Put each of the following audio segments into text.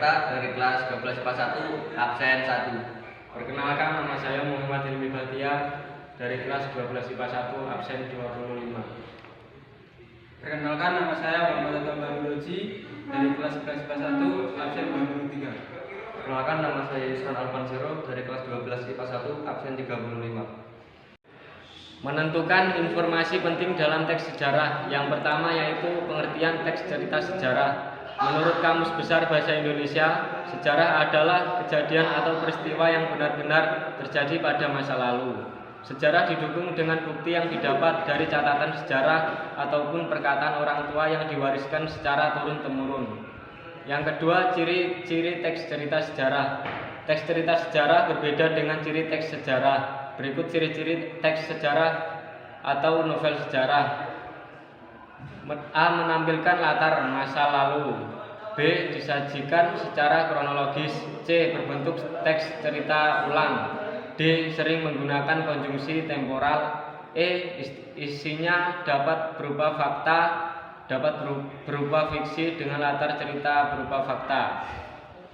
Putra dari kelas 12 IPA 1 absen 1. Perkenalkan, nama saya Muhammad Hilmi Batia dari kelas 12 IPA 1 absen 25. Perkenalkan, nama saya Muhammad Tambaruloji dari kelas 11 IPA 1 absen 23. Perkenalkan, nama saya Isran Alfansero dari kelas 12 IPA 1 absen 35. Menentukan informasi penting dalam teks sejarah. Yang pertama yaitu pengertian teks cerita sejarah. Menurut Kamus Besar Bahasa Indonesia, sejarah adalah kejadian atau peristiwa yang benar-benar terjadi pada masa lalu. Sejarah didukung dengan bukti yang didapat dari catatan sejarah ataupun perkataan orang tua yang diwariskan secara turun-temurun. Yang kedua, ciri-ciri teks cerita sejarah. Teks cerita sejarah berbeda dengan ciri teks sejarah. Berikut ciri-ciri teks sejarah atau novel sejarah. A. Menampilkan latar masa lalu. B. Disajikan secara kronologis. C. Berbentuk teks cerita ulang. D. Sering menggunakan konjungsi temporal. E. Isinya dapat berupa fakta, dapat berupa fiksi dengan latar cerita berupa fakta.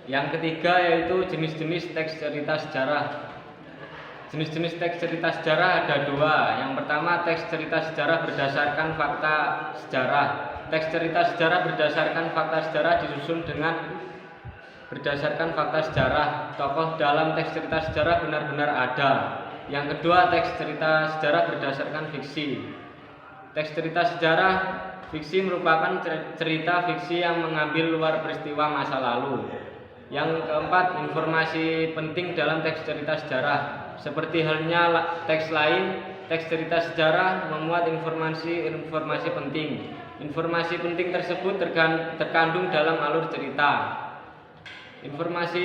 Yang ketiga yaitu jenis-jenis teks cerita sejarah. Jenis-jenis teks cerita sejarah ada dua. Yang pertama, teks cerita sejarah berdasarkan fakta sejarah. Teks cerita sejarah berdasarkan fakta sejarah disusun dengan berdasarkan fakta sejarah. Tokoh dalam teks cerita sejarah benar-benar ada. Yang kedua, teks cerita sejarah berdasarkan fiksi. Teks cerita sejarah fiksi merupakan cerita fiksi yang mengambil luar peristiwa masa lalu. Yang keempat, informasi penting dalam teks cerita sejarah. Seperti halnya teks lain, teks cerita sejarah memuat informasi penting. Informasi penting tersebut terkandung dalam alur cerita. Informasi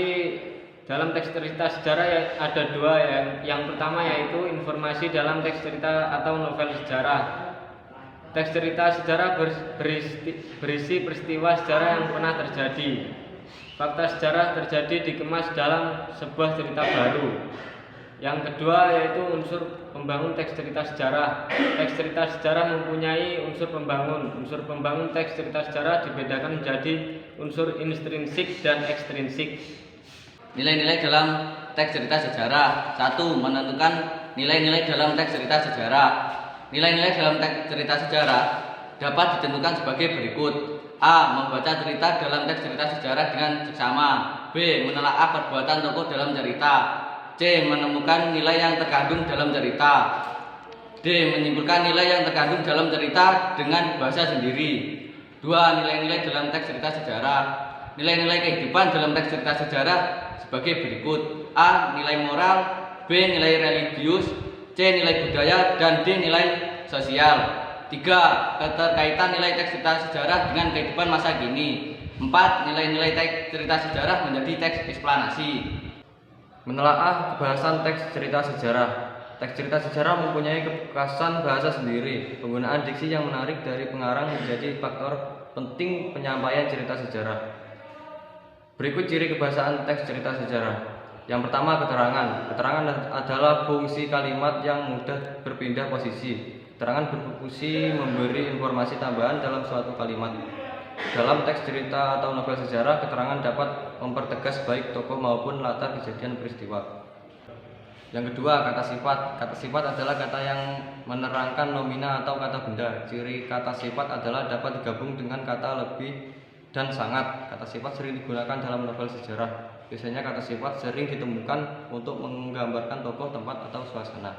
dalam teks cerita sejarah ada dua. Yang pertama yaitu informasi dalam teks cerita atau novel sejarah. Teks cerita sejarah berisi peristiwa sejarah yang pernah terjadi. Fakta sejarah terjadi dikemas dalam sebuah cerita baru. Yang kedua yaitu unsur pembangun teks cerita sejarah. Teks cerita sejarah mempunyai unsur pembangun. Unsur pembangun teks cerita sejarah dibedakan menjadi unsur intrinsik dan ekstrinsik. Nilai-nilai dalam teks cerita sejarah. 1. Menentukan nilai-nilai dalam teks cerita sejarah. Nilai-nilai dalam teks cerita sejarah dapat ditentukan sebagai berikut. A. Membaca cerita dalam teks cerita sejarah dengan seksama. B. Menelaah perbuatan tokoh dalam cerita. C. Menemukan nilai yang terkandung dalam cerita. D. Menyimpulkan nilai yang terkandung dalam cerita dengan bahasa sendiri. 2. Nilai-nilai dalam teks cerita sejarah. Nilai-nilai kehidupan dalam teks cerita sejarah sebagai berikut. A. Nilai moral. B. Nilai religius. C. Nilai budaya. Dan D. Nilai sosial. 3. Keterkaitan nilai teks cerita sejarah dengan kehidupan masa kini. 4. Nilai-nilai teks cerita sejarah menjadi teks eksplanasi. Menelaah bahasan teks cerita sejarah. Teks cerita sejarah mempunyai kekhasan bahasa sendiri. Penggunaan diksi yang menarik dari pengarang menjadi faktor penting penyampaian cerita sejarah. Berikut ciri kebahasaan teks cerita sejarah. Yang pertama, keterangan. Keterangan adalah fungsi kalimat yang mudah berpindah posisi. Keterangan berfungsi memberi informasi tambahan dalam suatu kalimat. Dalam teks cerita atau novel sejarah, keterangan dapat mempertegas baik tokoh maupun latar kejadian peristiwa. Yang kedua, kata sifat. Kata sifat adalah kata yang menerangkan nomina atau kata benda. Ciri kata sifat adalah dapat digabung dengan kata lebih dan sangat. Kata sifat sering digunakan dalam novel sejarah. Biasanya kata sifat sering ditemukan untuk menggambarkan tokoh, tempat, atau suasana.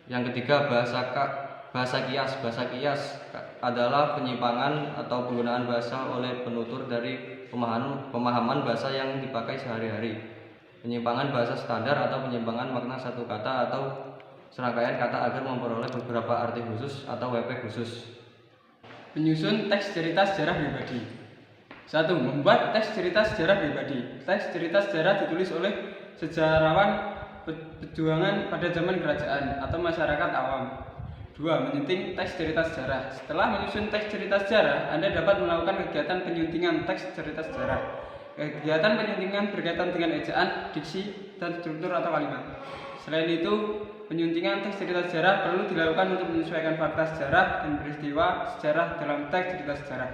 Yang ketiga, bahasa kias. Bahasa kias adalah penyimpangan atau penggunaan bahasa oleh penutur dari pemahaman bahasa yang dipakai sehari-hari. Penyimpangan bahasa standar atau penyimpangan makna satu kata atau serangkaian kata agar memperoleh beberapa arti khusus atau WP khusus. Menyusun teks cerita sejarah pribadi. 1. Membuat teks cerita sejarah pribadi. Teks cerita sejarah ditulis oleh sejarawan perjuangan pada zaman kerajaan atau masyarakat awam. 2. Menyunting teks cerita sejarah. Setelah menyusun teks cerita sejarah, Anda dapat melakukan kegiatan penyuntingan teks cerita sejarah. Kegiatan penyuntingan berkaitan dengan ejaan, diksi, dan struktur atau kalimat. Selain itu, penyuntingan teks cerita sejarah perlu dilakukan untuk menyesuaikan fakta sejarah dan peristiwa sejarah dalam teks cerita sejarah.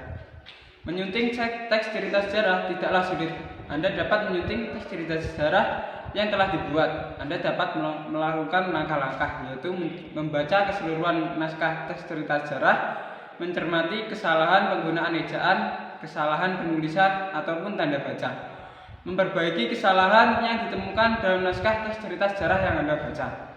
Menyunting teks cerita sejarah tidaklah sulit. Anda dapat menyunting teks cerita sejarah yang telah dibuat. Anda dapat melakukan langkah-langkah, yaitu membaca keseluruhan naskah teks cerita sejarah, mencermati kesalahan penggunaan ejaan, kesalahan penulisan, ataupun tanda baca, memperbaiki kesalahan yang ditemukan dalam naskah teks cerita sejarah yang Anda baca.